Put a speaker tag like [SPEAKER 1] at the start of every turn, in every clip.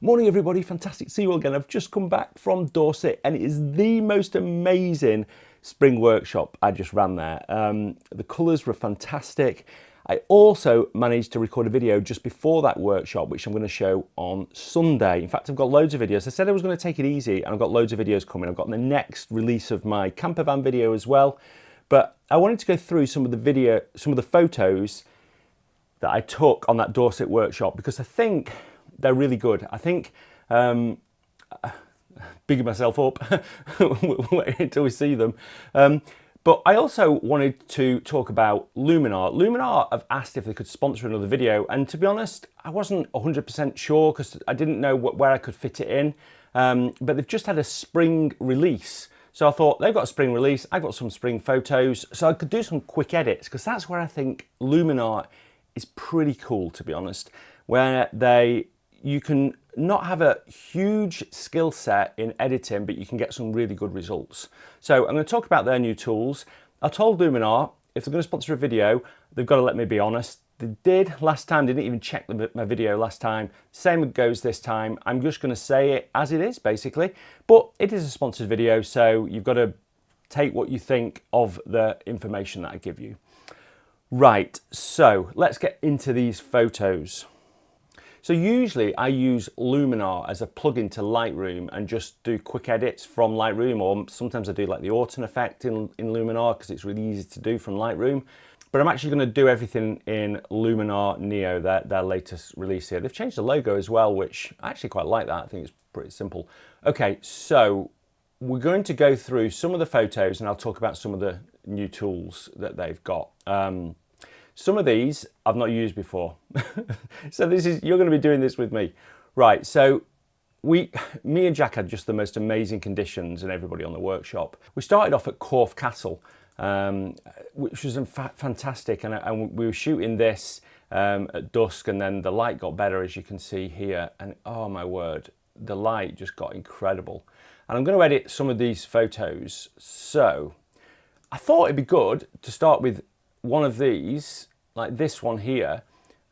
[SPEAKER 1] Morning everybody, fantastic to see you all again. I've just come back from Dorset and it is the most amazing spring workshop I just ran there. The colours were fantastic. I also managed to record a video just before that workshop, which I'm going to show on Sunday. In fact, I've got loads of videos. I said I was going to take it easy and I've got loads of videos coming. I've got the next release of my camper van video as well. But I wanted to go through some of the photos that I took on that Dorset workshop because I think they're really good. I think, bigging myself up, wait until we see them. But I also wanted to talk about Luminar. Luminar have asked if they could sponsor another video, and to be honest, I wasn't 100% sure because I didn't know where I could fit it in. But they've just had a spring release. So I thought, they've got a spring release, I've got some spring photos, so I could do some quick edits, because that's where I think Luminar is pretty cool, to be honest, where you can not have a huge skill set in editing, but you can get some really good results. So I'm going to talk about their new tools. I told Luminar, if they're going to sponsor a video, they've got to let me be honest. They did last time, they didn't even check my video last time. Same goes this time. I'm just going to say it as it is, basically. But it is a sponsored video, so you've got to take what you think of the information that I give you. Right, so let's get into these photos. So usually I use Luminar as a plugin to Lightroom and just do quick edits from Lightroom, or sometimes I do like the Orton effect in Luminar because it's really easy to do from Lightroom. But I'm actually going to do everything in Luminar Neo, their latest release here. They've changed the logo as well, which I actually quite like that. I think it's pretty simple. Okay, so we're going to go through some of the photos and I'll talk about some of the new tools that they've got. Some of these I've not used before. So you're going to be doing this with me. Right, so me and Jack had just the most amazing conditions and everybody on the workshop. We started off at Corfe Castle, which was fantastic, and we were shooting this at dusk, and then the light got better, as you can see here, and oh my word, the light just got incredible. And I'm going to edit some of these photos, so I thought it'd be good to start with one of these, like this one here.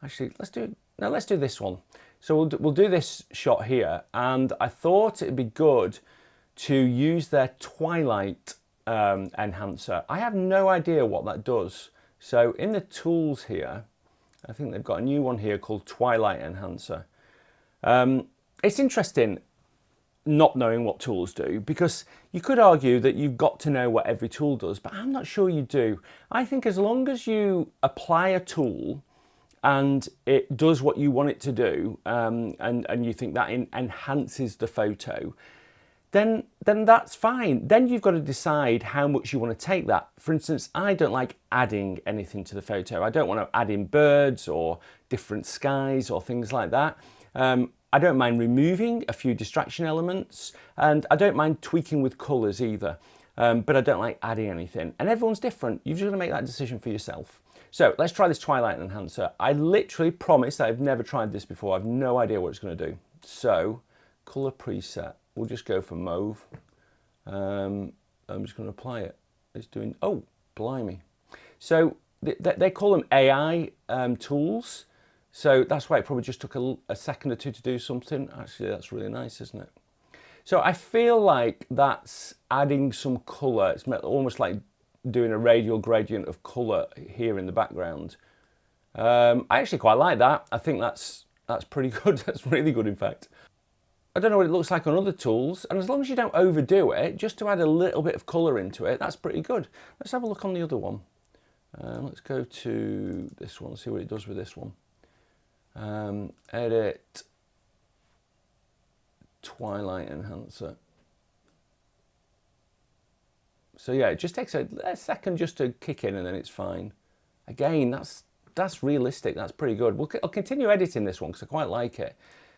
[SPEAKER 1] Actually, let's do this one. So we'll do this shot here, and I thought it'd be good to use their Twilight enhancer. I have no idea what that does. So in the tools here, I think they've got a new one here called Twilight enhancer. It's interesting not knowing what tools do, because you could argue that you've got to know what every tool does, but I'm not sure you do. I think as long as you apply a tool and it does what you want it to do, and you think that enhances the photo, then that's fine. Then you've got to decide how much you want to take that. For instance, I don't like adding anything to the photo. I don't want to add in birds or different skies or things like that. I don't mind removing a few distraction elements, and I don't mind tweaking with colours either, but I don't like adding anything. And everyone's different. You've just got to make that decision for yourself. So let's try this Twilight enhancer. I literally promise that I've never tried this before. I've no idea what it's going to do. So, colour preset. We'll just go for mauve. I'm just going to apply it. It's doing, oh, blimey. So they call them AI tools. So that's why it probably just took a second or two to do something. Actually, that's really nice, isn't it? So I feel like that's adding some colour. It's almost like doing a radial gradient of colour here in the background. I actually quite like that. I think that's pretty good. That's really good, in fact. I don't know what it looks like on other tools, and as long as you don't overdo it, just to add a little bit of colour into it, that's pretty good. Let's have a look on the other one. Let's go to this one, see what it does with this one. Edit Twilight enhancer. So yeah, it just takes a second just to kick in, and then it's fine. Again, that's realistic. That's pretty good. I'll continue editing this one because I quite like it.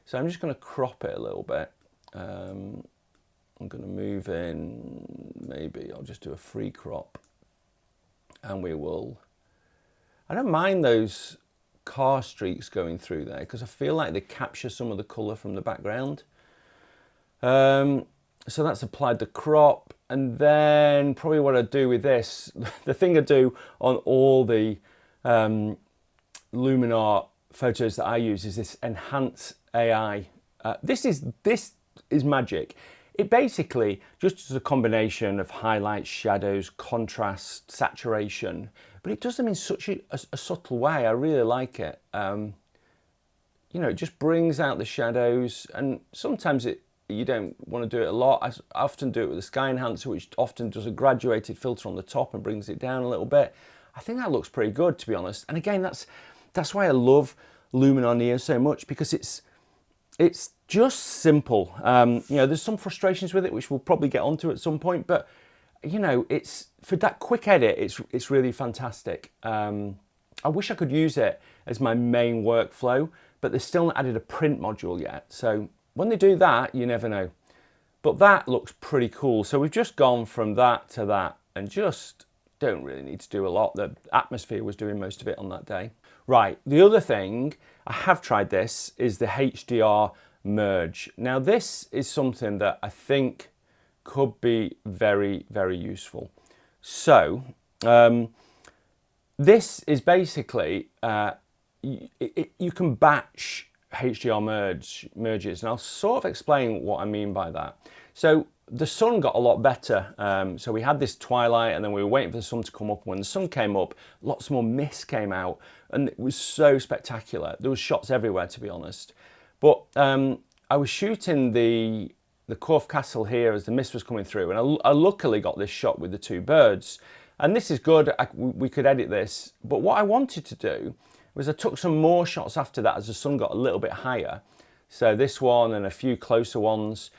[SPEAKER 1] So I'm just going to crop it a little bit. I'm going to move in. Maybe I'll just do a free crop, and we will. I don't mind those car streaks going through there because I feel like they capture some of the colour from the background. So that's applied the crop, and then probably what I do with this, the thing I do on all the Luminar photos that I use is this Enhance AI This is magic. It basically just is a combination of highlights, shadows, contrast, saturation, but it does them in such a subtle way. I really like it. You know, it just brings out the shadows, and sometimes you don't want to do it a lot. I often do it with a sky enhancer, which often does a graduated filter on the top and brings it down a little bit. I think that looks pretty good, to be honest. And again, that's why I love Luminar Neo so much, because it's just simple. You know, there's some frustrations with it, which we'll probably get onto at some point, but you know, it's for that quick edit, it's really fantastic. I wish I could use it as my main workflow, but they've still not added a print module yet. So when they do that, you never know. But that looks pretty cool. So we've just gone from that to that and just don't really need to do a lot. The atmosphere was doing most of it on that day. Right, the other thing, I have tried this, is the HDR merge. Now this is something that I think could be very, very useful. So this is basically, you can batch HDR merges, and I'll sort of explain what I mean by that. So the sun got a lot better. So we had this twilight, and then we were waiting for the sun to come up. And when the sun came up, lots more mist came out, and it was so spectacular. There was shots everywhere, to be honest. But I was shooting the Corfe Castle here as the mist was coming through, and I luckily got this shot with the two birds. And this is good. We could edit this. But what I wanted to do was I took some more shots after that as the sun got a little bit higher. So this one and a few closer ones.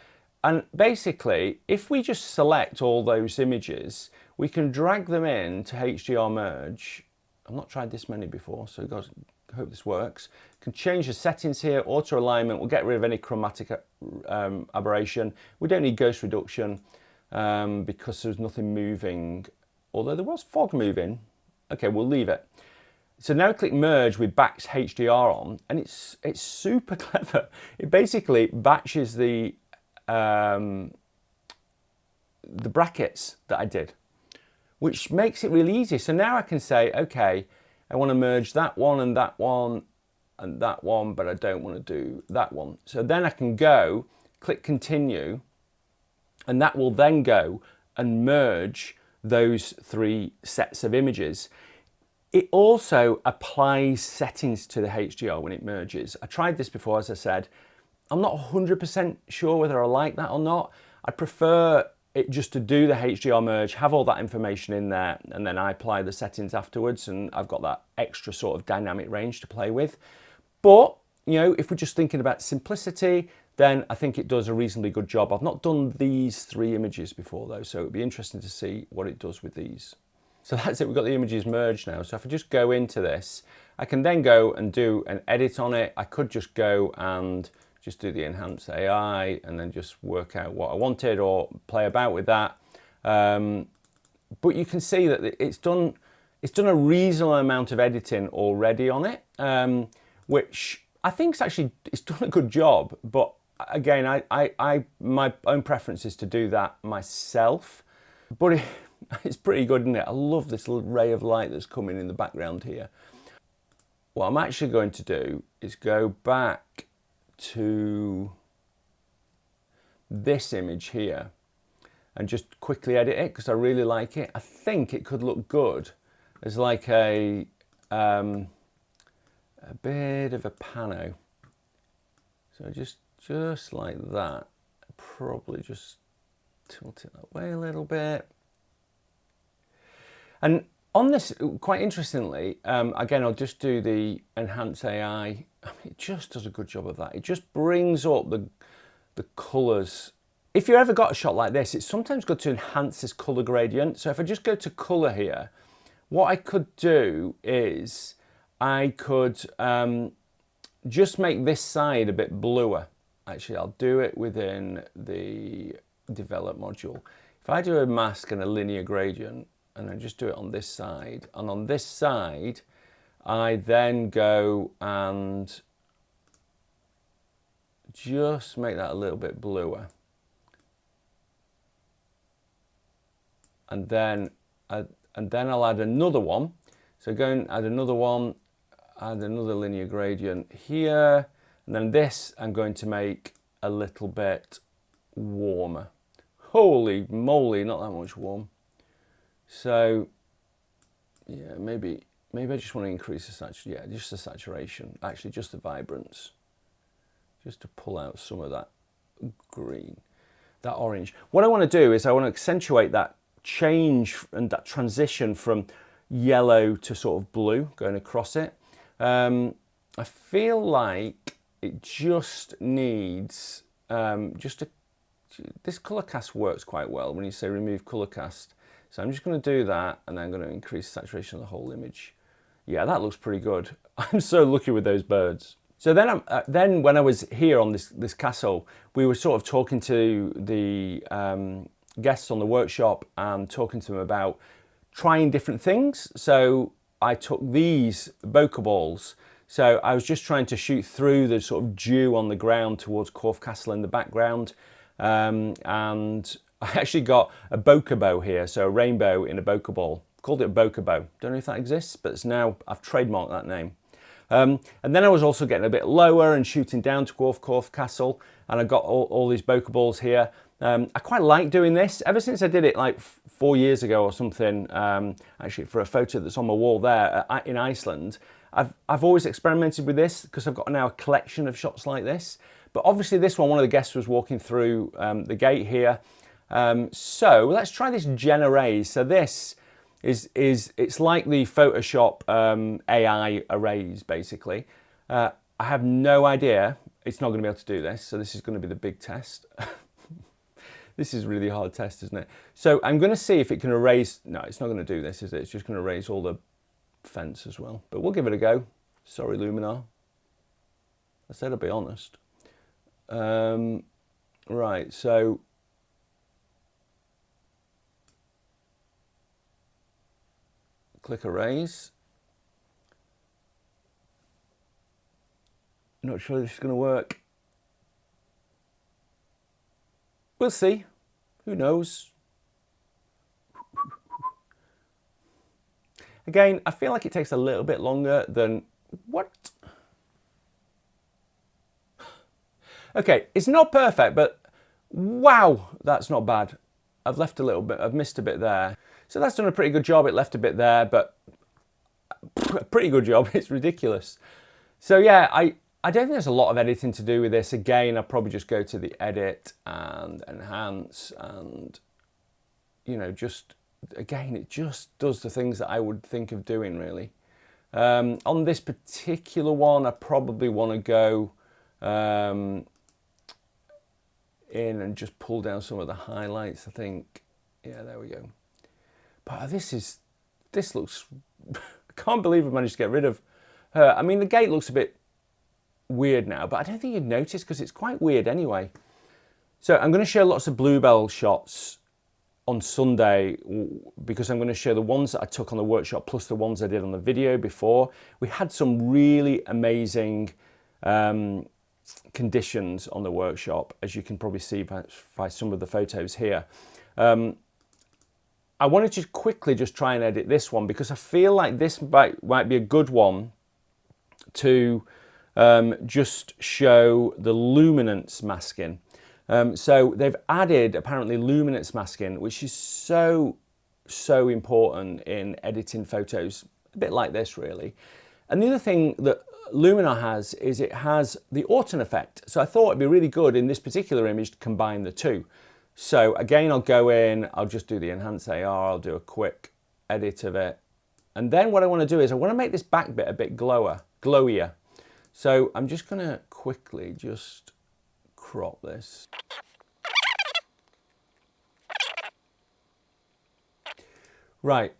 [SPEAKER 1] And basically, if we just select all those images, we can drag them in to HDR merge. I've not tried this many before, so guys, I hope this works. Can change the settings here, auto alignment. We'll get rid of any chromatic aberration. We don't need ghost reduction because there's nothing moving. Although there was fog moving. Okay, we'll leave it. So now click merge with Bax HDR on, and it's super clever. It basically batches the brackets that I did, which makes it really easy. So now I can say, okay, I want to merge that one and that one and that one, but I don't want to do that one. So then I can go, click continue, and that will then go and merge those three sets of images. It also applies settings to the HDR when it merges. I tried this before, as I said. I'm not 100% sure whether I like that or not. I prefer it just to do the HDR merge, have all that information in there, and then I apply the settings afterwards, and I've got that extra sort of dynamic range to play with. But, you know, if we're just thinking about simplicity, then I think it does a reasonably good job. I've not done these three images before though, so it'd be interesting to see what it does with these. So that's it, we've got the images merged now. So if I just go into this, I can then go and do an edit on it. I could just go and just do the enhance AI and then just work out what I wanted or play about with that. But you can see that it's done a reasonable amount of editing already on it, which I think it's done a good job. But again, my own preference is to do that myself. But it's pretty good, isn't it? I love this little ray of light that's coming in the background here. What I'm actually going to do is go back to this image here and just quickly edit it because I really like it. I think it could look good as like a bit of a pano. So just like that. Probably just tilt it that way a little bit. And on this, quite interestingly, again, I'll just do the enhance AI. I mean, it just does a good job of that. It just brings up the colours. If you ever got a shot like this, it's sometimes good to enhance this colour gradient. So if I just go to colour here, what I could do is I could just make this side a bit bluer. Actually, I'll do it within the develop module. If I do a mask and a linear gradient, and I just do it on this side, and on this side, I then go and just make that a little bit bluer. And then I'll add another one. So go and add another one, add another linear gradient here, and then this I'm going to make a little bit warmer. Holy moly, not that much warm. So yeah, maybe I just want to increase the saturation. Yeah, just the saturation. Actually, just the vibrance, just to pull out some of that green, that orange. What I want to do is I want to accentuate that change and that transition from yellow to sort of blue going across it. I feel like it just needs this color cast works quite well when you say remove color cast. So I'm just going to do that, and then I'm going to increase saturation of the whole image. Yeah, that looks pretty good. I'm so lucky with those birds. So then when I was here on this castle, we were sort of talking to the guests on the workshop and talking to them about trying different things. So I took these bokeh balls. So I was just trying to shoot through the sort of dew on the ground towards Corfe Castle in the background. And I actually got a bokeh bow here, so a rainbow in a bokeh ball. Called it a bokeh bow. Don't know if that exists, but it's now, I've trademarked that name. And then I was also getting a bit lower and shooting down to Corfe Castle, and I got all these bokeh balls here. I quite like doing this. Ever since I did it like 4 years ago or something, actually for a photo that's on my wall there in Iceland, I've always experimented with this because I've got now a collection of shots like this. But obviously this one of the guests was walking through the gate here. So let's try this Generative. So this it's like the Photoshop AI arrays, basically. I have no idea. It's not going to be able to do this, so this is going to be the big test. This is a really hard test, isn't it? So I'm going to see if it can erase. No, it's not going to do this, is it? It's just going to erase all the fence as well. But we'll give it a go. Sorry, Luminar. I said I'd be honest. Right, so click erase. Not sure this is going to work. We'll see. Who knows? Again, I feel like it takes a little bit longer than what? Okay, it's not perfect, but wow, that's not bad. I've left a little bit, I've missed a bit there. So that's done a pretty good job. It left a bit there, but a pretty good job. It's ridiculous. So yeah, I don't think there's a lot of editing to do with this. Again, I'll probably just go to the edit and enhance and, you know, just, again, it just does the things that I would think of doing, really. On this particular one, I probably want to go in and just pull down some of the highlights, I think. Yeah, there we go. But this looks, I can't believe I managed to get rid of her. I mean, the gate looks a bit weird now, but I don't think you'd notice because it's quite weird anyway. So I'm going to show lots of bluebell shots on Sunday because I'm going to show the ones that I took on the workshop plus the ones I did on the video before. We had some really amazing conditions on the workshop, as you can probably see by some of the photos here. I wanted to quickly just try and edit this one because I feel like this might be a good one to just show the luminance masking. So they've added apparently luminance masking, which is so important in editing photos, a bit like this really. And the other thing that Luminar has is it has the Orton effect. So I thought it'd be really good in this particular image to combine the two. So again, I'll go in, I'll just do the enhance AR, I'll do a quick edit of it. And then what I want to do is I want to make this back bit a bit glowier. So I'm just going to quickly just crop this. Right,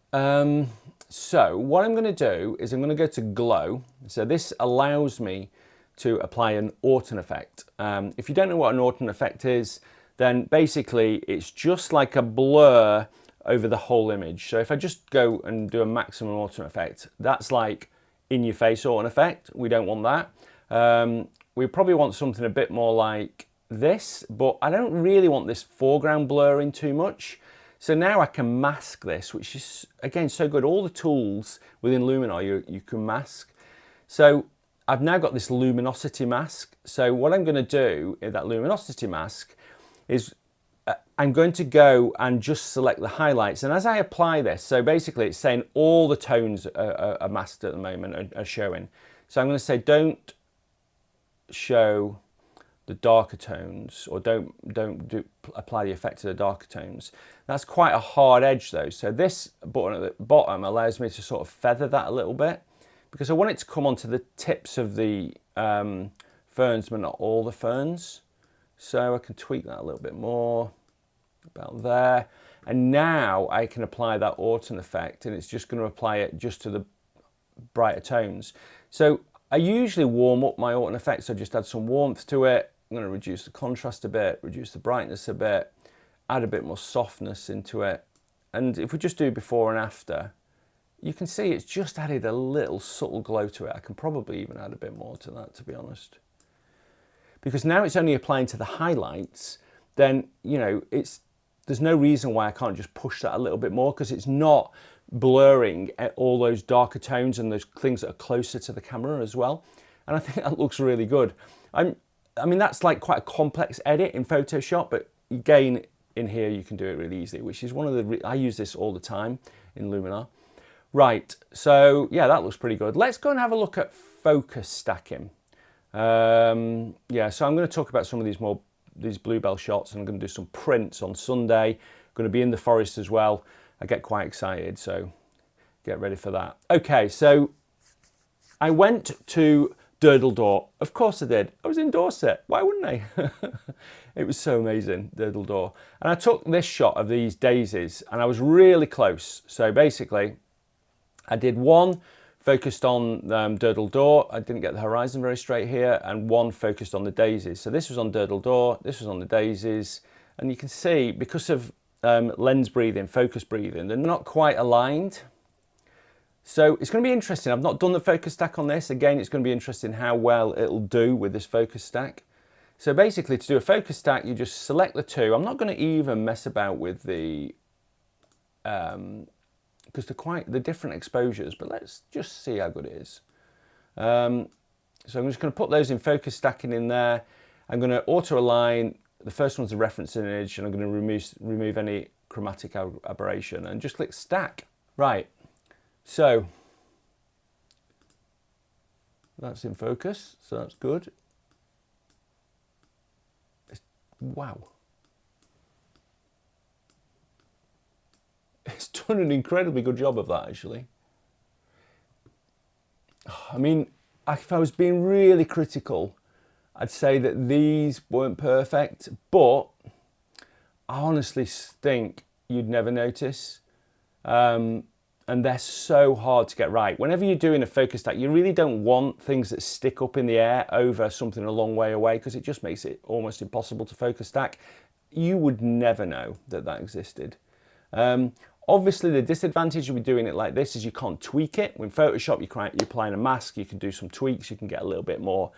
[SPEAKER 1] so what I'm going to do is I'm going to go to glow. So this allows me to apply an Orton effect. If you don't know what an Orton effect is, then basically it's just like a blur over the whole image. So if I just go and do a maximum Orton effect, that's like in your face Orton effect. We don't want that. We probably want something a bit more like this, but I don't really want this foreground blurring too much. So now I can mask this, which is again so good. All the tools within Luminar you can mask. So I've now got this luminosity mask. So what I'm going to do in that luminosity mask is I'm going to go and just select the highlights. And as I apply this, so basically it's saying all the tones are masked at the moment, are showing. So I'm going to say don't show the darker tones, or don't apply the effect to the darker tones. That's quite a hard edge though. So this button at the bottom allows me to sort of feather that a little bit, because I want it to come onto the tips of the ferns, but not all the ferns. So I can tweak that a little bit more, about there. And now I can apply that Orton effect, and it's just going to apply it just to the brighter tones. So I usually warm up my Orton effect, so just add some warmth to it. I'm going to reduce the contrast a bit, reduce the brightness a bit, add a bit more softness into it. And if we just do before and after, you can see it's just added a little subtle glow to it. I can probably even add a bit more to that, to be honest. Because now it's only applying to the highlights, then, you know, there's no reason why I can't just push that a little bit more, because it's not blurring at all those darker tones and those things that are closer to the camera as well. And I think that looks really good. I mean, that's like quite a complex edit in Photoshop, but again, in here you can do it really easily, which is one of the, I use this all the time in Luminar. Right, so yeah, that looks pretty good. Let's go and have a look at focus stacking. Yeah, so I'm going to talk about some of these bluebell shots, and I'm going to do some prints on Sunday. I'm going to be in the forest as well. I get quite excited, so get ready for that. Okay, so I went to Door. Of course I did. I was in Dorset. Why wouldn't I? It was so amazing, Door. And I took this shot of these daisies, and I was really close. So basically, I did one focused on Door. I didn't get the horizon very straight here, and one focused on the daisies. So this was on Door, this was on the daisies, and you can see because of lens breathing, focus breathing, they're not quite aligned. So it's going to be interesting. I've not done the focus stack on this. Again, it's going to be interesting how well it'll do with this focus stack. So basically, to do a focus stack, you just select the two. I'm not going to even mess about with the, because they're different exposures, but let's just see how good it is. So I'm just going to put those in focus stacking in there. I'm going to auto align. The first one's a reference image, and I'm going to remove any chromatic aberration and just click stack. Right. So that's in focus, so that's good. Wow. It's done an incredibly good job of that, actually. I mean, if I was being really critical, I'd say that these weren't perfect, but I honestly think you'd never notice. And they're so hard to get right. Whenever you're doing a focus stack, you really don't want things that stick up in the air over something a long way away, because it just makes it almost impossible to focus stack. You would never know that that existed. Obviously, the disadvantage with doing it like this is you can't tweak it. With Photoshop, you're applying a mask, you can do some tweaks, you can get a little bit more.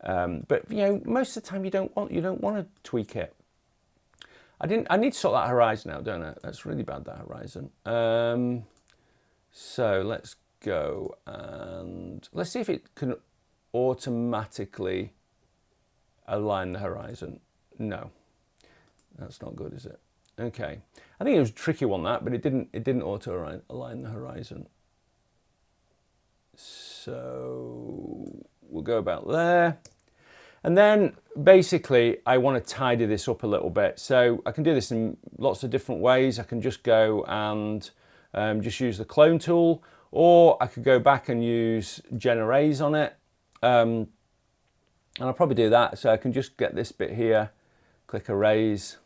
[SPEAKER 1] But you know, most of the time you don't want to tweak it. I need to sort that horizon out, don't I? That's really bad, that horizon. So let's go and let's see if it can automatically align the horizon. No, that's not good, is it? Okay, I think it was a tricky one, that, but it didn't auto align the horizon. So we'll go about there. And then basically I want to tidy this up a little bit. So I can do this in lots of different ways. I can just go and just use the clone tool, or I could go back and use Generative on it. And I'll probably do that. So I can just get this bit here, click erase.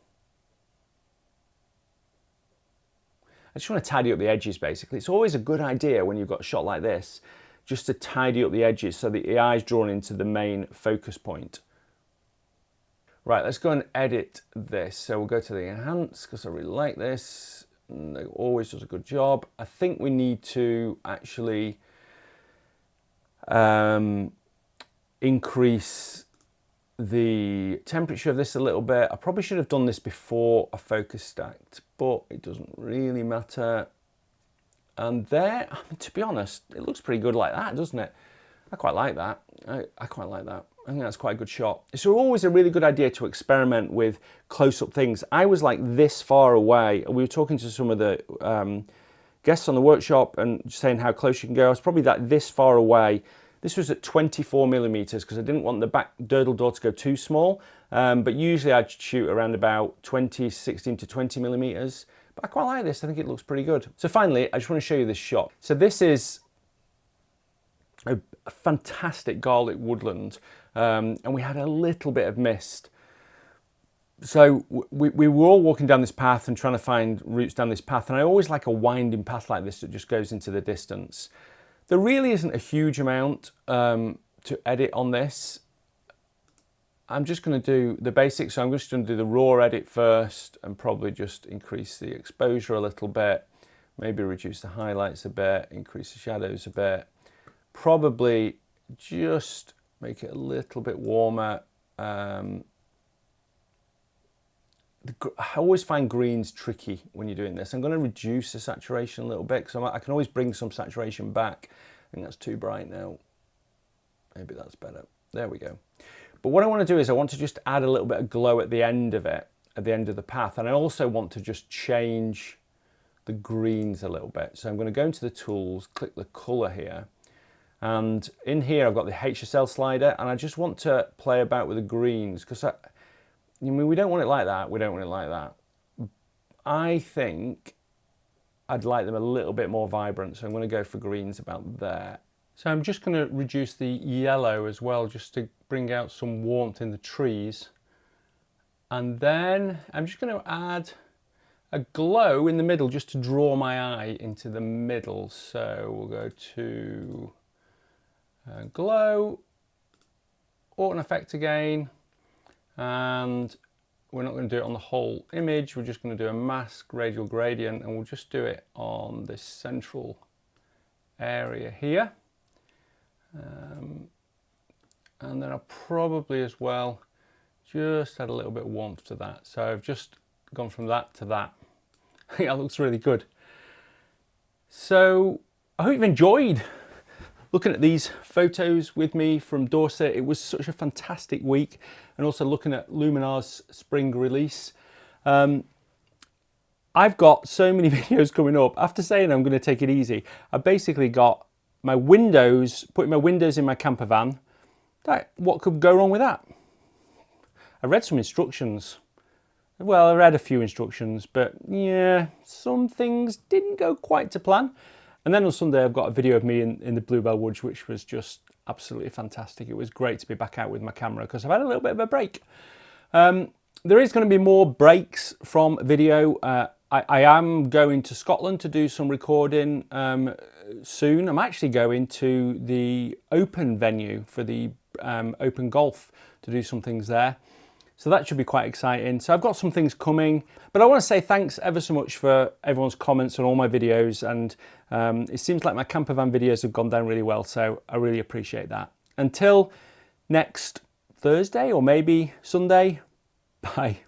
[SPEAKER 1] I just want to tidy up the edges, basically. It's always a good idea when you've got a shot like this, just to tidy up the edges so that the eye is drawn into the main focus point. Right, let's go and edit this. So we'll go to the enhance, because I really like this. And it always does a good job. I think we need to actually increase the temperature of this a little bit. I probably should have done this before I focus stacked, but it doesn't really matter. And there, I mean, to be honest, it looks pretty good like that, doesn't it? I quite like that. I quite like that. I think that's quite a good shot. It's always a really good idea to experiment with close-up things. I was like this far away. We were talking to some of the guests on the workshop and saying how close you can go. I was probably this far away. This was at 24 millimeters because I didn't want the back durdle door to go too small. But usually I'd shoot around about 16 to 20 millimeters. But I quite like this. I think it looks pretty good. So finally, I just want to show you this shot. So this is a fantastic garlic woodland. And we had a little bit of mist. So we were all walking down this path and trying to find routes down this path. And I always like a winding path like this that just goes into the distance. There really isn't a huge amount to edit on this. I'm just going to do the basics. So I'm just going to do the raw edit first and probably just increase the exposure a little bit. Maybe reduce the highlights a bit, increase the shadows a bit. Probably just make it a little bit warmer. I always find greens tricky when you're doing this. I'm going to reduce the saturation a little bit because I can always bring some saturation back. I think that's too bright now. Maybe that's better. There we go. But what I want to do is I want to just add a little bit of glow at the end of it, at the end of the path. And I also want to just change the greens a little bit. So I'm going to go into the tools, click the color here. And in here, I've got the HSL slider, and I just want to play about with the greens because I mean, we don't want it like that. We don't want it like that. I think I'd like them a little bit more vibrant. So I'm going to go for greens about there. So I'm just going to reduce the yellow as well, just to bring out some warmth in the trees. And then I'm just going to add a glow in the middle just to draw my eye into the middle. So we'll go to glow, Orton effect again. And we're not going to do it on the whole image. We're just going to do a mask radial gradient, and we'll just do it on this central area here. And then I'll probably as well just add a little bit of warmth to that. So I've just gone from that to that. I think that looks really good. So I hope you've enjoyed looking at these photos with me from Dorset. It was such a fantastic week, and also looking at Luminar's spring release. I've got so many videos coming up. After saying I'm going to take it easy, I basically got my windows, putting my windows in my camper van. What could go wrong with that? I read some instructions. Well, I read a few instructions, but yeah, some things didn't go quite to plan. And then on Sunday, I've got a video of me in the Bluebell Woods, which was just absolutely fantastic. It was great to be back out with my camera because I've had a little bit of a break. There is going to be more breaks from video. I am going to Scotland to do some recording soon. I'm actually going to the Open venue for the Open Golf to do some things there. So that should be quite exciting. So I've got some things coming, but I want to say thanks ever so much for everyone's comments on all my videos. And it seems like my camper van videos have gone down really well. So I really appreciate that. Until next Thursday or maybe Sunday, bye.